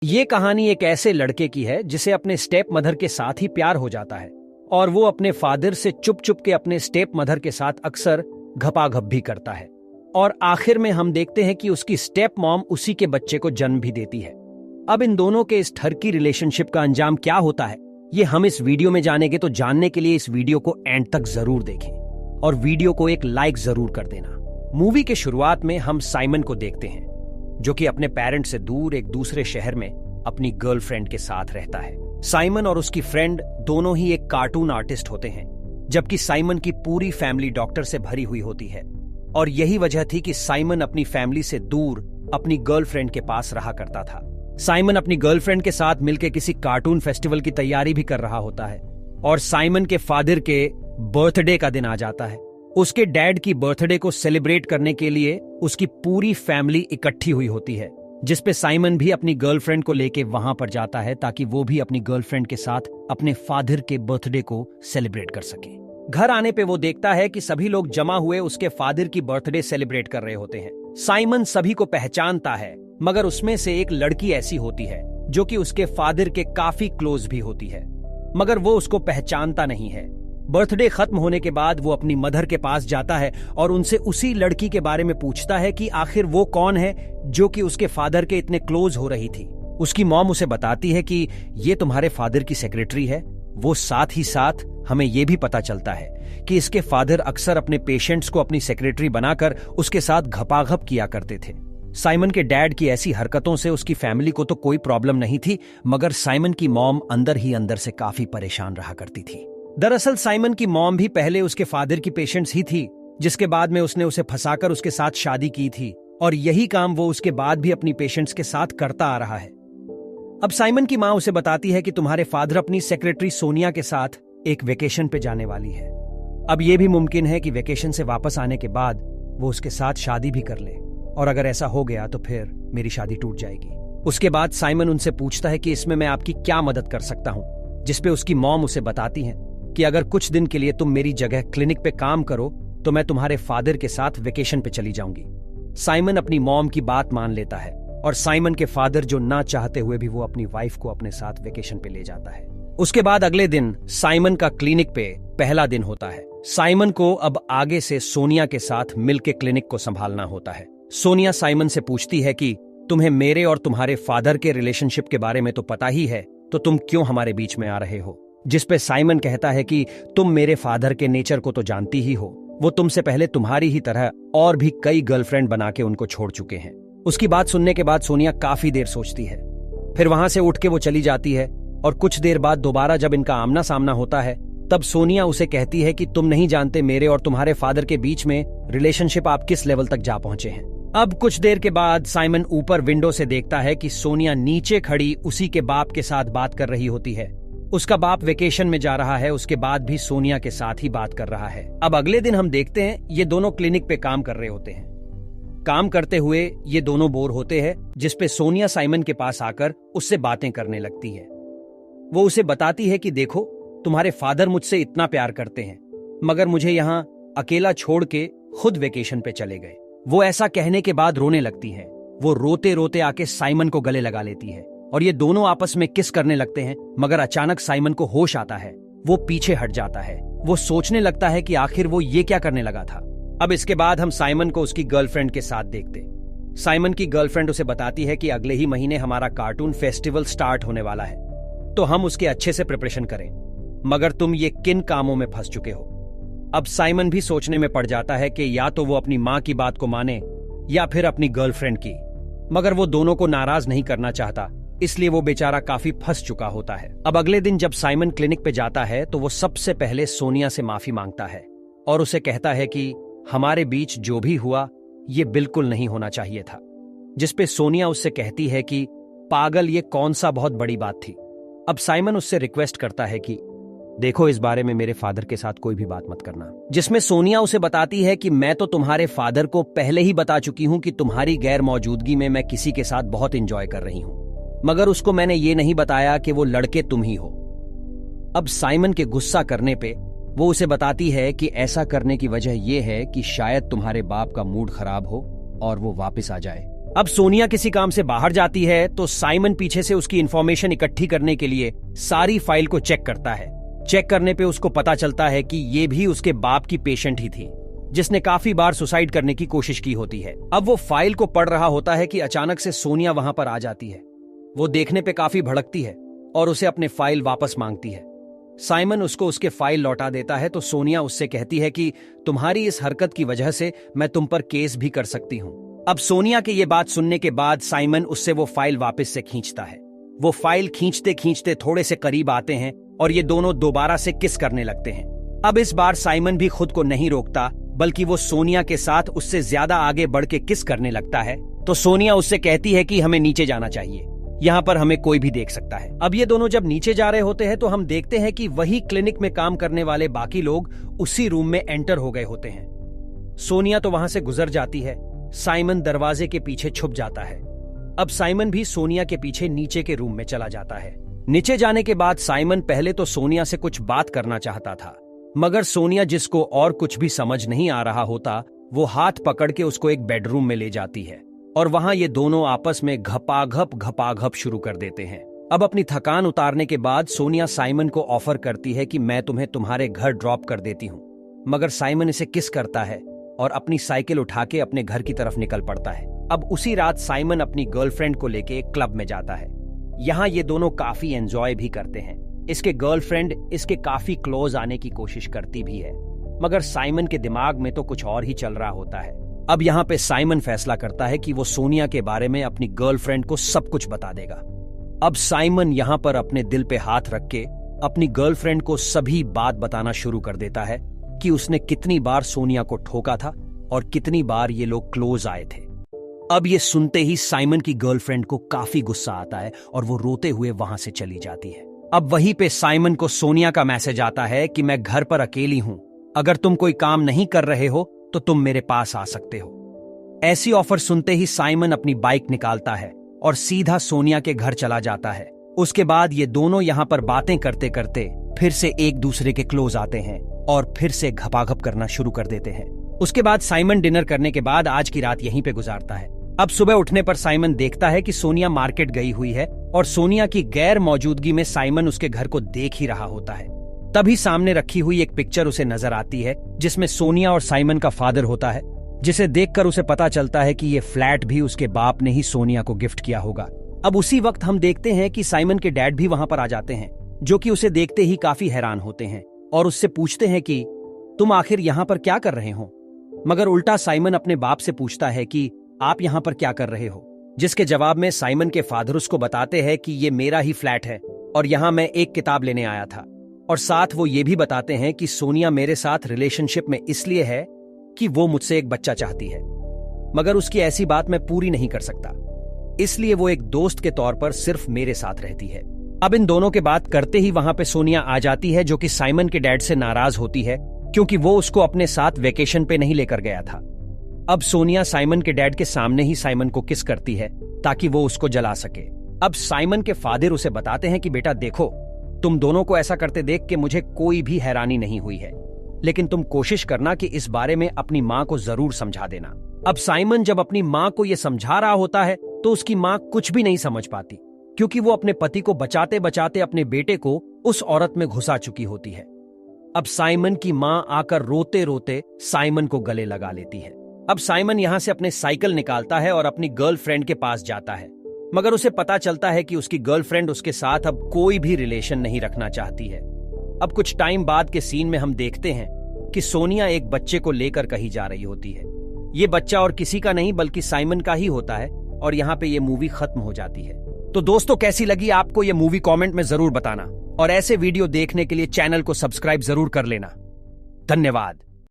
ये कहानी एक ऐसे लड़के की है जिसे अपने स्टेप मदर के साथ ही प्यार हो जाता है और वो अपने फादर से चुप चुप के अपने स्टेप मदर के साथ अक्सर घपाघप भी करता है। और आखिर में हम देखते हैं कि उसकी स्टेप मॉम उसी के बच्चे को जन्म भी देती है। अब इन दोनों के इस ठरकी रिलेशनशिप का अंजाम क्या होता है ये हम इस वीडियो में जानेंगे, तो जानने के लिए इस वीडियो को एंड तक जरूर देखें और वीडियो को एक लाइक जरूर कर देना। मूवी के शुरुआत में हम साइमन को देखते हैं जो कि अपने पेरेंट्स से दूर एक दूसरे शहर में अपनी गर्लफ्रेंड के साथ रहता है। साइमन और उसकी फ्रेंड दोनों ही एक कार्टून आर्टिस्ट होते हैं, जबकि साइमन की पूरी फैमिली डॉक्टर से भरी हुई होती है और यही वजह थी कि साइमन अपनी फैमिली से दूर अपनी गर्लफ्रेंड के पास रहा करता था। साइमन अपनी गर्लफ्रेंड के साथ मिलकर किसी कार्टून फेस्टिवल की तैयारी भी कर रहा होता है और साइमन के फादर के बर्थडे का दिन आ जाता है। उसके डैड की बर्थडे को सेलिब्रेट करने के लिए उसकी पूरी फैमिली इकट्ठी हुई होती है, जिसपे साइमन भी अपनी गर्लफ्रेंड को लेके वहां पर जाता है ताकि वो भी अपनी गर्लफ्रेंड के साथ अपने फादर के बर्थडे को सेलिब्रेट कर सके। घर आने पे वो देखता है कि सभी लोग जमा हुए उसके फादर की बर्थडे सेलिब्रेट कर रहे होते हैं। साइमन सभी को पहचानता है, मगर उसमें से एक लड़की ऐसी होती है जो कि उसके फादर के काफी क्लोज भी होती है, मगर वो उसको पहचानता नहीं है। बर्थडे खत्म होने के बाद वो अपनी मदर के पास जाता है और उनसे उसी लड़की के बारे में पूछता है कि आखिर वो कौन है जो कि उसके फादर के इतने क्लोज हो रही थी। उसकी मॉम उसे बताती है कि ये तुम्हारे फादर की सेक्रेटरी है। वो साथ ही साथ हमें ये भी पता चलता है कि इसके फादर अक्सर अपने पेशेंट्स को अपनी सेक्रेटरी बनाकर उसके साथ घपाघप किया करते थे। साइमन के डैड की ऐसी हरकतों से उसकी फैमिली को तो कोई प्रॉब्लम नहीं थी, मगर साइमन की मॉम अंदर ही अंदर से काफी परेशान रहा करती थी। दरअसल साइमन की मॉम भी पहले उसके फादर की पेशेंट्स ही थी, जिसके बाद में उसने उसे फंसाकर उसके साथ शादी की थी और यही काम वो उसके बाद भी अपनी पेशेंट्स के साथ करता आ रहा है। अब साइमन की मां उसे बताती है कि तुम्हारे फादर अपनी सेक्रेटरी सोनिया के साथ एक वेकेशन पे जाने वाली है। अब यह भी मुमकिन है कि वेकेशन से वापस आने के बाद वो उसके साथ शादी भी कर ले, और अगर ऐसा हो गया तो फिर मेरी शादी टूट जाएगी। उसके बाद साइमन उनसे पूछता है कि इसमें मैं आपकी क्या मदद कर सकता हूं, जिसपे उसकी मॉम उसे बताती है कि अगर कुछ दिन के लिए तुम मेरी जगह क्लिनिक पे काम करो तो मैं तुम्हारे फादर के साथ वेकेशन पे चली जाऊंगी। साइमन अपनी मॉम की बात मान लेता है और साइमन के फादर जो ना चाहते हुए भी वो अपनी वाइफ को अपने साथ वेकेशन पे ले जाता है। उसके बाद अगले दिन साइमन का क्लिनिक पे पहला दिन होता है। साइमन को अब आगे से सोनिया के साथ मिलकर क्लिनिक को संभालना होता है। सोनिया साइमन से पूछती है कि तुम्हें मेरे और तुम्हारे फादर के रिलेशनशिप के बारे में तो पता ही है, तो तुम क्यों हमारे बीच में आ रहे हो? जिसपे साइमन कहता है कि तुम मेरे फादर के नेचर को तो जानती ही हो, वो तुमसे पहले तुम्हारी ही तरह और भी कई गर्लफ्रेंड बना के उनको छोड़ चुके हैं। उसकी बात सुनने के बाद सोनिया काफी देर सोचती है, फिर वहां से उठ के वो चली जाती है और कुछ देर बाद दोबारा जब इनका आमना सामना होता है तब सोनिया उसे कहती है कि तुम नहीं जानते मेरे और तुम्हारे फादर के बीच में रिलेशनशिप आप किस लेवल तक जा पहुंचे हैं। अब कुछ देर के बाद साइमन ऊपर विंडो से देखता है कि सोनिया नीचे खड़ी उसी के बाप के साथ बात कर रही होती है। उसका बाप वेकेशन में जा रहा है, उसके बाद भी सोनिया के साथ ही बात कर रहा है। अब अगले दिन हम देखते हैं ये दोनों क्लिनिक पे काम कर रहे होते हैं। काम करते हुए ये दोनों बोर होते हैं, जिसपे सोनिया साइमन के पास आकर उससे बातें करने लगती है। वो उसे बताती है कि देखो तुम्हारे फादर मुझसे इतना प्यार करते हैं, मगर मुझे यहाँ अकेला छोड़ के खुद वेकेशन पे चले गए। वो ऐसा कहने के बाद रोने लगती है। वो रोते रोते आके साइमन को गले लगा लेती है और ये दोनों आपस में किस करने लगते हैं, मगर अचानक साइमन को होश आता है। वो पीछे हट जाता है। वो सोचने लगता है कि आखिर वो ये क्या करने लगा था। अब इसके बाद हम साइमन को उसकी गर्लफ्रेंड के साथ देखते। साइमन की गर्लफ्रेंड उसे बताती है कि अगले ही महीने हमारा कार्टून फेस्टिवल स्टार्ट होने वाला है, तो हम उसके अच्छे से प्रिपरेशन करें, मगर तुम ये किन कामों में फंस चुके हो। अब साइमन भी सोचने में पड़ जाता है कि या तो वो अपनी मां की बात को माने या फिर अपनी गर्लफ्रेंड की, मगर वो दोनों को नाराज नहीं करना चाहता, इसलिए वो बेचारा काफी फंस चुका होता है। अब अगले दिन जब साइमन क्लिनिक पे जाता है तो वो सबसे पहले सोनिया से माफी मांगता है और उसे कहता है कि हमारे बीच जो भी हुआ ये बिल्कुल नहीं होना चाहिए था। जिसपे सोनिया उससे कहती है कि पागल, ये कौन सा बहुत बड़ी बात थी। अब साइमन उससे रिक्वेस्ट करता है कि देखो इस बारे में मेरे फादर के साथ कोई भी बात मत करना। जिसमें सोनिया उसे बताती है कि मैं तो तुम्हारे फादर को पहले ही बता चुकी हूं कि तुम्हारी गैर मौजूदगी में मैं किसी के साथ बहुत एंजॉय कर रही हूं, मगर उसको मैंने ये नहीं बताया कि वो लड़के तुम ही हो। अब साइमन के गुस्सा करने पे वो उसे बताती है कि ऐसा करने की वजह यह है कि शायद तुम्हारे बाप का मूड खराब हो और वो वापस आ जाए। अब सोनिया किसी काम से बाहर जाती है तो साइमन पीछे से उसकी इंफॉर्मेशन इकट्ठी करने के लिए सारी फाइल को चेक करता है। चेक करने पे उसको पता चलता है कि ये भी उसके बाप की पेशेंट ही थी, जिसने काफी बार सुसाइड करने की कोशिश की होती है। अब वो फाइल को पढ़ रहा होता है कि अचानक से सोनिया वहां पर आ जाती है। वो देखने पे काफी भड़कती है और उसे अपने फाइल वापस मांगती है। साइमन उसको उसके फाइल लौटा देता है तो सोनिया उससे कहती है कि तुम्हारी इस हरकत की वजह से मैं तुम पर केस भी कर सकती हूं। अब सोनिया के ये बात सुनने के बाद साइमन उससे वो फाइल वापस से खींचता है। वो फाइल खींचते खींचते थोड़े से करीब आते हैं और ये दोनों दोबारा से किस करने लगते हैं। अब इस बार साइमन भी खुद को नहीं रोकता, बल्कि वो सोनिया के साथ उससे ज्यादा आगे बढ़ के किस करने लगता है। तो सोनिया उससे कहती है कि हमें नीचे जाना चाहिए, यहाँ पर हमें कोई भी देख सकता है। अब ये दोनों जब नीचे जा रहे होते हैं तो हम देखते हैं कि वही क्लिनिक में काम करने वाले बाकी लोग उसी रूम में एंटर हो गए होते हैं। सोनिया तो वहां से गुजर जाती है। साइमन दरवाजे के पीछे छुप जाता है। अब साइमन भी सोनिया के पीछे नीचे के रूम में चला जाता है। नीचे जाने के बाद साइमन पहले तो सोनिया से कुछ बात करना चाहता था, मगर सोनिया, जिसको और कुछ भी समझ नहीं आ रहा होता, वो हाथ पकड़ के उसको एक बेडरूम में ले जाती है और वहां ये दोनों आपस में घपाघप शुरू कर देते हैं। अब अपनी थकान उतारने के बाद सोनिया साइमन को ऑफर करती है कि मैं तुम्हें तुम्हारे घर ड्रॉप कर देती हूं, मगर साइमन इसे किस करता है और अपनी साइकिल उठा के अपने घर की तरफ निकल पड़ता है। अब उसी रात साइमन अपनी गर्लफ्रेंड को लेके एक क्लब में जाता है। यहाँ ये दोनों काफी एंजॉय भी करते हैं। इसके गर्लफ्रेंड इसके काफी क्लोज आने की कोशिश करती भी है, मगर साइमन के दिमाग में तो कुछ और ही चल रहा होता है। अब यहाँ पे साइमन फैसला करता है कि वो सोनिया के बारे में अपनी गर्लफ्रेंड को सब कुछ बता देगा। अब साइमन यहाँ पर अपने दिल पे हाथ रख के अपनी गर्लफ्रेंड को सभी बात बताना शुरू कर देता है कि उसने कितनी बार सोनिया को ठोका था और कितनी बार ये लोग क्लोज आए थे। अब ये सुनते ही साइमन की गर्लफ्रेंड को काफी गुस्सा आता है और वो रोते हुए वहां से चली जाती है। अब वहीं पे साइमन को सोनिया का मैसेज आता है कि मैं घर पर अकेली हूं, अगर तुम कोई काम नहीं कर रहे हो तो तुम मेरे पास आ सकते हो। ऐसी ऑफर सुनते ही साइमन अपनी बाइक निकालता है और सीधा सोनिया के घर चला जाता है। उसके बाद ये दोनों यहाँ पर बातें करते करते फिर से एक दूसरे के क्लोज आते हैं और फिर से घपाघप करना शुरू कर देते हैं। उसके बाद साइमन डिनर करने के बाद आज की रात यहीं पे गुजारता है। अब सुबह उठने पर साइमन देखता है कि सोनिया मार्केट गई हुई है और सोनिया की गैर मौजूदगी में साइमन उसके घर को देख ही रहा होता है। तभी सामने रखी हुई एक पिक्चर उसे नजर आती है जिसमें सोनिया और साइमन का फादर होता है, जिसे देखकर उसे पता चलता है कि ये फ्लैट भी उसके बाप ने ही सोनिया को गिफ्ट किया होगा। अब उसी वक्त हम देखते हैं कि साइमन के डैड भी वहां पर आ जाते हैं, जो कि उसे देखते ही काफी हैरान होते हैं और उससे पूछते हैं कि तुम आखिर यहाँ पर क्या कर रहे हो। मगर उल्टा साइमन अपने बाप से पूछता है कि आप यहाँ पर क्या कर रहे हो, जिसके जवाब में साइमन के फादर उसको बताते हैं कि ये मेरा ही फ्लैट है और यहाँ मैं एक किताब लेने आया था, और साथ वो ये भी बताते हैं कि सोनिया मेरे साथ रिलेशनशिप में इसलिए है कि वो मुझसे एक बच्चा चाहती है, मगर उसकी ऐसी बात मैं पूरी नहीं कर सकता, इसलिए वो एक दोस्त के तौर पर सिर्फ मेरे साथ रहती है। अब इन दोनों के बात करते ही वहां पे सोनिया आ जाती है, जो कि साइमन के डैड से नाराज होती है क्योंकि वो उसको अपने साथ वेकेशन पे नहीं लेकर गया था। अब सोनिया साइमन के डैड के सामने ही साइमन को किस करती है ताकि वो उसको जला सके। अब साइमन के फादर उसे बताते हैं कि बेटा देखो, तुम दोनों को ऐसा करते देख के मुझे कोई भी हैरानी नहीं हुई है, लेकिन तुम कोशिश करना कि इस बारे में अपनी माँ को जरूर समझा देना। अब साइमन जब अपनी माँ को यह समझा रहा होता है तो उसकी माँ कुछ भी नहीं समझ पाती, क्योंकि वो अपने पति को बचाते बचाते अपने बेटे को उस औरत में घुसा चुकी होती है। अब साइमन की माँ आकर रोते रोते साइमन को गले लगा लेती है। अब साइमन यहां से अपने साइकिल निकालता है और अपनी गर्लफ्रेंड के पास जाता है, मगर उसे पता चलता है कि उसकी गर्लफ्रेंड उसके साथ अब कोई भी रिलेशन नहीं रखना चाहती है। अब कुछ टाइम बाद के सीन में हम देखते हैं कि सोनिया एक बच्चे को लेकर कहीं जा रही होती है। ये बच्चा और किसी का नहीं बल्कि साइमन का ही होता है, और यहाँ पे ये मूवी खत्म हो जाती है। तो दोस्तों, कैसी लगी आपको ये मूवी कमेंट में जरूर बताना, और ऐसे वीडियो देखने के लिए चैनल को सब्सक्राइब जरूर कर लेना। धन्यवाद।